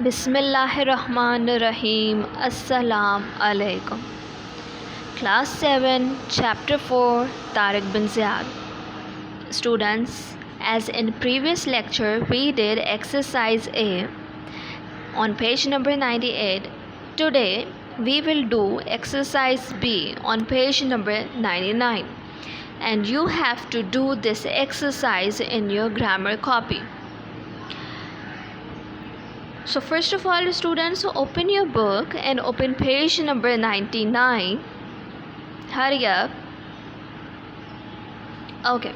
Bismillahirrahmanirrahim. Assalam alaikum. Class 7, Chapter 4, Tariq bin Ziyad. Students, as in previous lecture, we did exercise A on page number 98. Today, we will do exercise B on page number 99. And you have to do this exercise in your grammar copy. So first of all, students, open your book and open page number 99. Hurry up. Okay.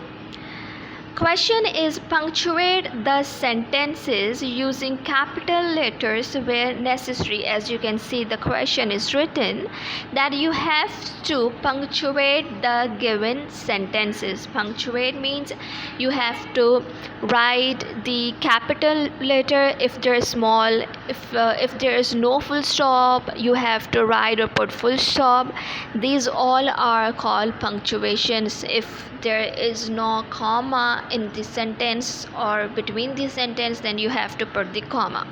Question is, punctuate the sentences using capital letters where necessary. As you can see, the question is written that you have to punctuate the given sentences. Punctuate means you have to write the capital letter if they're small. If there is no full stop, you have to write or put full stop. These all are called punctuations. If there is no comma in the sentence or between the sentence, then you have to put the comma.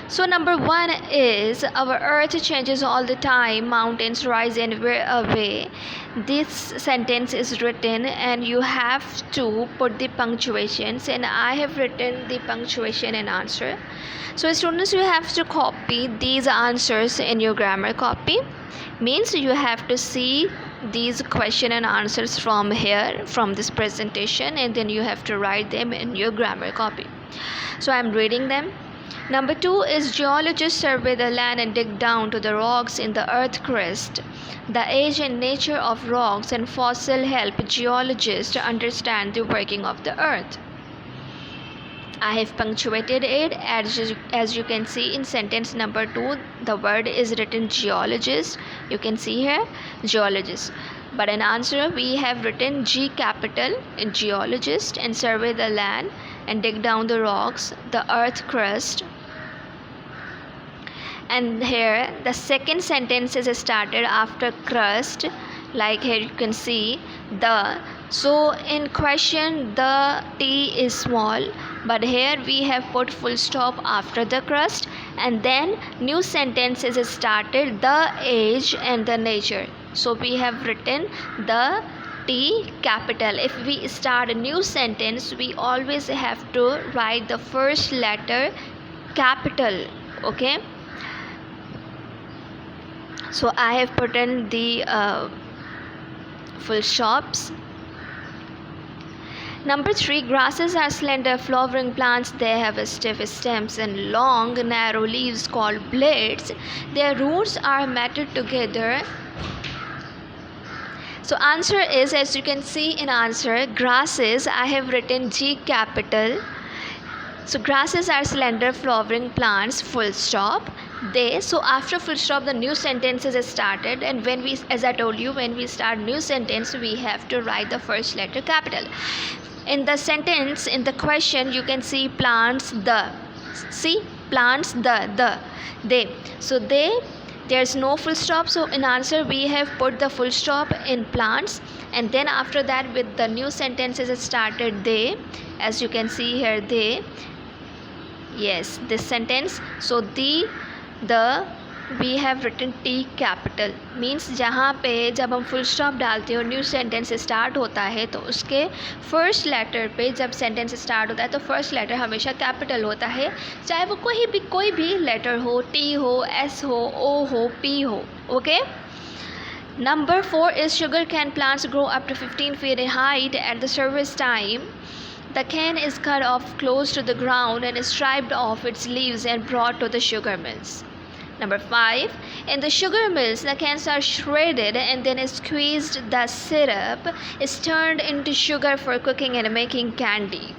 So number 1 is, our earth changes all the time, mountains rise and wear away. This sentence is written and you have to put the punctuations, and I have written the punctuation and answer. So students, you have to copy these answers in your grammar copy. Means you have to see these question and answers from here, from this presentation, and then you have to write them in your grammar copy. So I am reading them. Number 2 is, geologists survey the land and dig down to the rocks in the earth crust. The age and nature of rocks and fossil help geologists to understand the working of the earth. I have punctuated it. As you can see in sentence number 2, the word is written geologist. You can see here geologist. But in answer we have written G capital in geologist, and survey the land and dig down the rocks, the earth crust. And here the second sentence is started after crust, like here you can see the. So in question the T is small, but here we have put full stop after the crust, and then new sentence is started, the age and the nature. So we have written the T capital. If we start a new sentence, we always have to write the first letter capital. Okay. So I have put in the full stops. Number 3, grasses are slender flowering plants. They have stiff stems and long narrow leaves called blades. Their roots are matted together. So answer is, as you can see in answer, grasses, I have written G capital. So grasses are slender flowering plants, full stop. So after full stop the new sentence is started, and when we, as I told you, when we start new sentence we have to write the first letter capital. In the sentence, in the question, you can see plants the. See, plants the they. So there's no full stop, so in answer we have put the full stop in plants, and then after that with the new sentences started they. As you can see here, they. Yes, this sentence. So the we have written T capital. Means जहाँ पे जब हम full stop डालते हैं और new sentence start होता है तो उसके फर्स्ट लेटर पे जब सेंटेंस स्टार्ट होता है तो फर्स्ट लेटर हमेशा कैपिटल होता है, चाहे वो कोई भी लेटर हो, टी हो, एस हो, ओ हो, पी हो. Okay. Number 4 is, sugar cane plants grow up to 15 feet in height. At the service time, the cane is cut off close to the ground and stripped off its leaves and brought to the sugar mills. Number 5, in the sugar mills, the canes are shredded and then squeezed. The syrup is turned into sugar for cooking and making candy.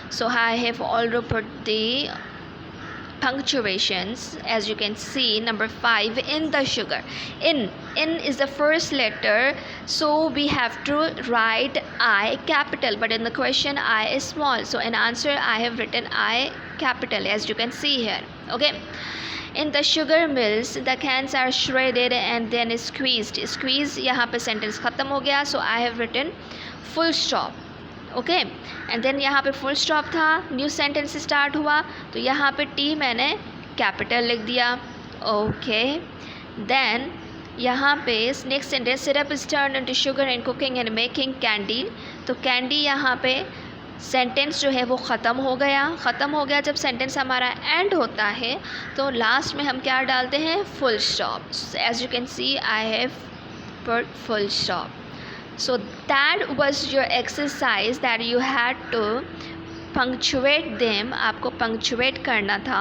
So I have already put the punctuations. As you can see, number 5, in the sugar. In is the first letter, so we have to write I capital, but in the question I is small. So in answer I have written I capital, as you can see here. Okay. In the sugar mills, the cans are shredded and then squeezed. Squeeze, यहाँ पे sentence खत्म हो गया, so I have written full stop. Okay and then यहाँ पे full stop था, new sentence start हुआ तो यहाँ पे टी मैंने कैपिटल लिख दिया. ओके देन यहाँ पे next sentence, syrup is turn into sugar in cooking and making candy. तो कैंडी यहाँ पे सेंटेंस जो है वो ख़त्म हो गया. जब सेंटेंस हमारा एंड होता है तो लास्ट में हम क्या डालते हैं, full stop. As you can see I have put full stop. So that was your exercise that you had to punctuate them. आपको punctuate करना था.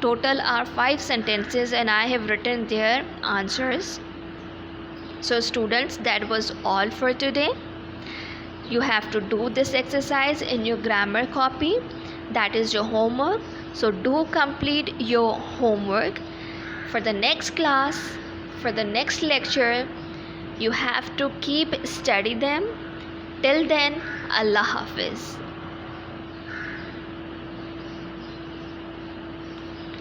Total are 5 sentences and I have written their answers. So students, that was all for today. You have to do this exercise in your grammar copy. That is your homework. So do complete your homework. For the next class, for the next lecture, you have to keep study them. Till then, Allah Hafiz.